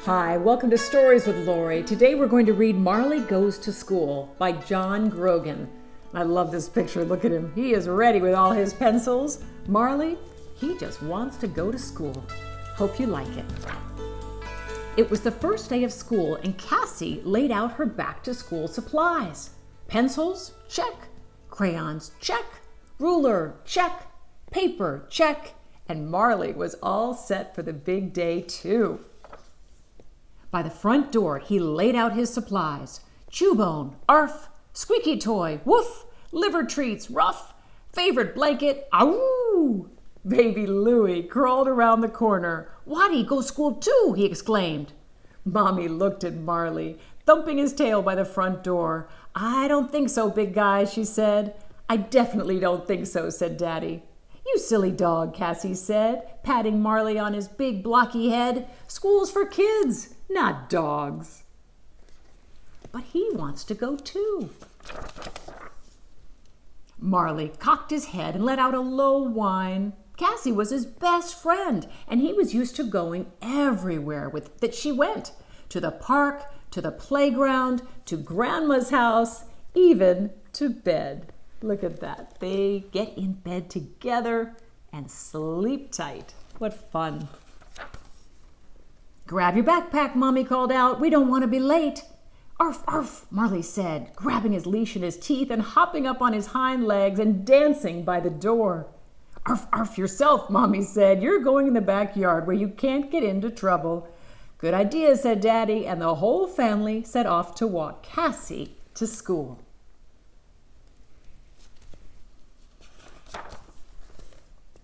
Hi, welcome to Stories with Lori. Today we're going to read Marley Goes to School by John Grogan. I love this picture. Look at him. He is ready with all his pencils. Marley, he just wants to go to school. Hope you like it. It was the first day of school and Cassie laid out her back-to-school supplies. Pencils? Check. Crayons? Check. Ruler? Check. Paper? Check. And Marley was all set for the big day too. By the front door, he laid out his supplies. Chewbone, arf, squeaky toy, woof, liver treats, ruff, favorite blanket, ow! Baby Louie crawled around the corner. Waddy, go school too, he exclaimed. Mommy looked at Marley, thumping his tail by the front door. I don't think so, big guy, she said. I definitely don't think so, said Daddy. You silly dog, Cassie said, patting Marley on his big blocky head. School's for kids, not dogs. But he wants to go too. Marley cocked his head and let out a low whine. Cassie was his best friend, and he was used to going everywhere that she went. To the park, to the playground, to Grandma's house, even to bed. Look at that. They get in bed together and sleep tight. What fun. Grab your backpack, Mommy called out. We don't want to be late. Arf, arf, Marley said, grabbing his leash in his teeth and hopping up on his hind legs and dancing by the door. Arf, arf yourself, Mommy said. You're going in the backyard where you can't get into trouble. Good idea, said Daddy, and the whole family set off to walk Cassie to school.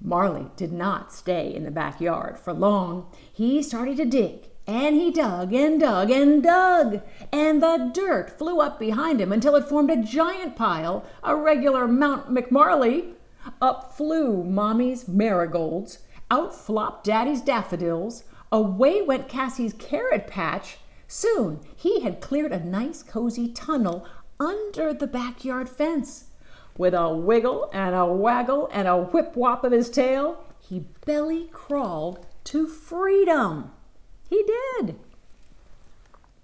Marley did not stay in the backyard for long. He started to dig, and he dug and dug and dug, and the dirt flew up behind him until it formed a giant pile, a regular Mount McMarley. Up flew Mommy's marigolds, out flopped Daddy's daffodils, away went Cassie's carrot patch. Soon he had cleared a nice cozy tunnel under the backyard fence. With a wiggle and a waggle and a whip-whop of his tail, he belly crawled to freedom. He did.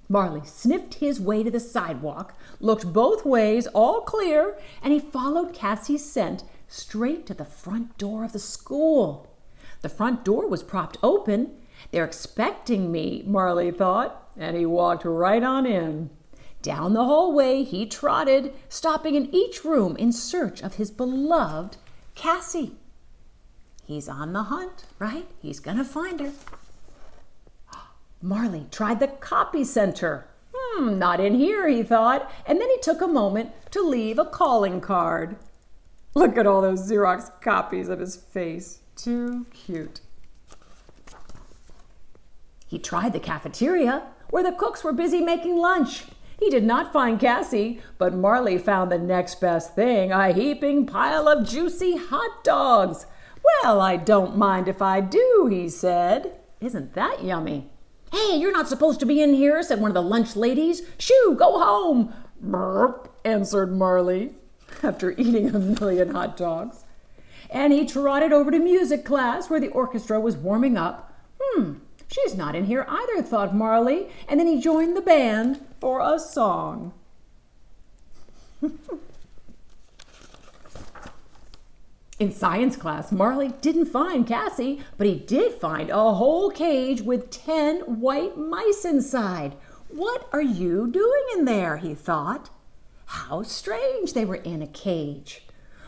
Marley sniffed his way to the sidewalk, looked both ways, all clear, and he followed Cassie's scent straight to the front door of the school. The front door was propped open. They're expecting me, Marley thought, and he walked right on in. Down the hallway he trotted, stopping in each room in search of his beloved Cassie. He's on the hunt, right? He's gonna find her. Marley tried the copy center. Not in here, he thought, and then he took a moment to leave a calling card. Look at all those Xerox copies of his face. Too cute. He tried the cafeteria, where the cooks were busy making lunch. He did not find Cassie, but Marley found the next best thing, a heaping pile of juicy hot dogs. Well, I don't mind if I do, he said. Isn't that yummy? Hey, you're not supposed to be in here, said one of the lunch ladies. Shoo, go home. Burp, answered Marley, after eating a million hot dogs. And he trotted over to music class, where the orchestra was warming up. She's not in here either, thought Marley, and then he joined the band for a song. In science class, Marley didn't find Cassie, but he did find a whole cage with 10 white mice inside. What are you doing in there, he thought. How strange they were in a cage.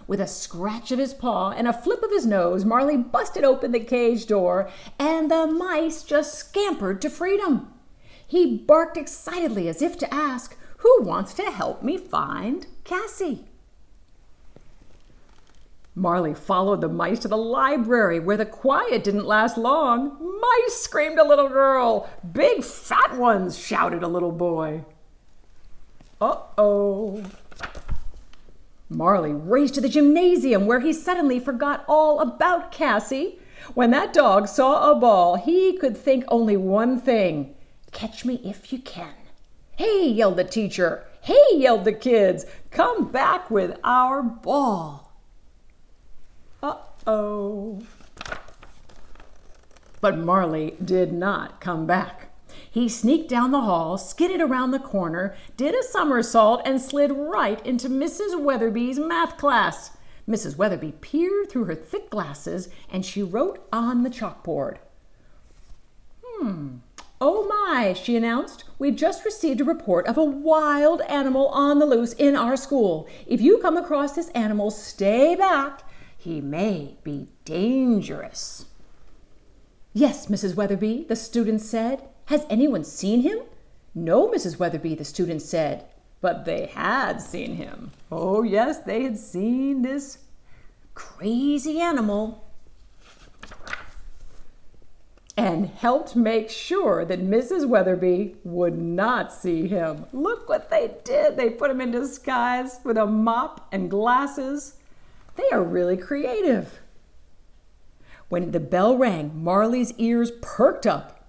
With a scratch of his paw and a flip of his nose, Marley busted open the cage door, and the mice just scampered to freedom. He barked excitedly as if to ask, who wants to help me find Cassie? Marley followed the mice to the library, where the quiet didn't last long. Mice, screamed a little girl. Big fat ones, shouted a little boy. Uh-oh. Marley raced to the gymnasium, where he suddenly forgot all about Cassie. When that dog saw a ball, he could think only one thing. Catch me if you can. Hey, yelled the teacher. Hey, yelled the kids. Come back with our ball. Uh-oh. But Marley did not come back. He sneaked down the hall, skidded around the corner, did a somersault, and slid right into Mrs. Weatherby's math class. Mrs. Weatherby peered through her thick glasses, and she wrote on the chalkboard. "Oh my," she announced. "We've just received a report of a wild animal on the loose in our school. If you come across this animal, stay back. He may be dangerous." "Yes, Mrs. Weatherby," the students said. "Has anyone seen him?" "No, Mrs. Weatherby," the students said. But they had seen him. Oh, yes, they had seen this crazy animal and helped make sure that Mrs. Weatherby would not see him. Look what they did. They put him in disguise with a mop and glasses. They are really creative. When the bell rang, Marley's ears perked up.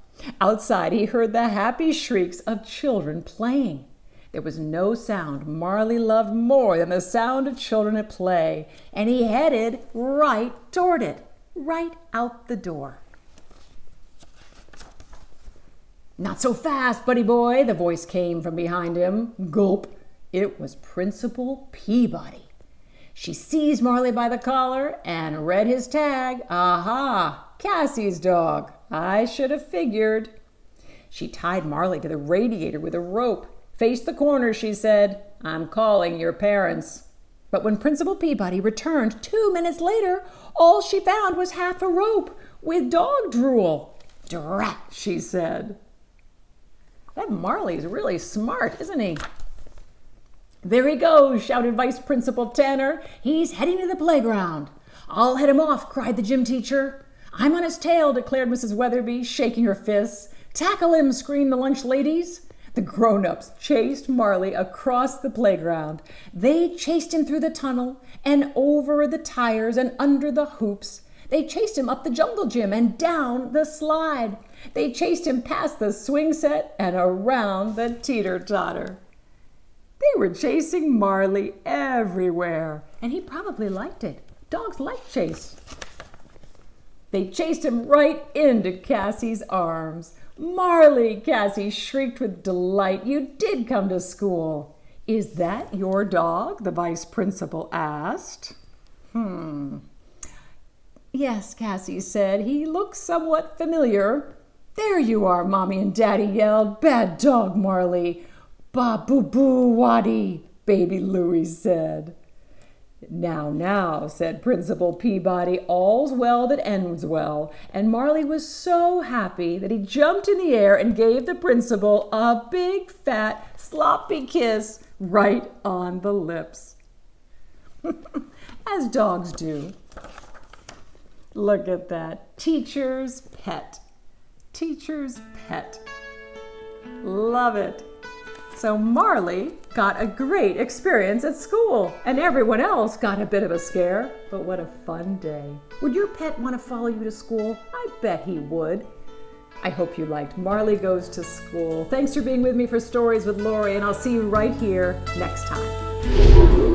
Outside, he heard the happy shrieks of children playing. There was no sound Marley loved more than the sound of children at play, and he headed right toward it, right out the door. "Not so fast, buddy boy," the voice came from behind him. Gulp. It was Principal Peabody. She seized Marley by the collar and read his tag. Aha, Cassie's dog. I should have figured. She tied Marley to the radiator with a rope. "Face the corner," she said. "I'm calling your parents." But when Principal Peabody returned 2 minutes later, all she found was half a rope with dog drool. "Drat," she said. That Marley's really smart, isn't he? "There he goes," shouted Vice Principal Tanner. "He's heading to the playground." "I'll head him off," cried the gym teacher. "I'm on his tail," declared Mrs. Weatherby, shaking her fists. "Tackle him," screamed the lunch ladies. The grown-ups chased Marley across the playground. They chased him through the tunnel and over the tires and under the hoops. They chased him up the jungle gym and down the slide. They chased him past the swing set and around the teeter-totter. They were chasing Marley everywhere, and he probably liked it. Dogs like chase. They chased him right into Cassie's arms. "Marley," Cassie shrieked with delight, "you did come to school." "Is that your dog?" the vice principal asked. "Yes," Cassie said. "He looks somewhat familiar." "There you are," Mommy and Daddy yelled. "Bad dog, Marley." "Ba-boo-boo-waddy," Baby Louie said. Now, said Principal Peabody, "all's well that ends well." And Marley was so happy that he jumped in the air and gave the principal a big, fat, sloppy kiss right on the lips. As dogs do. Look at that. Teacher's pet. Teacher's pet. Love it. So Marley got a great experience at school, and everyone else got a bit of a scare. But what a fun day. Would your pet want to follow you to school? I bet he would. I hope you liked Marley Goes to School. Thanks for being with me for Stories with Lori, and I'll see you right here next time.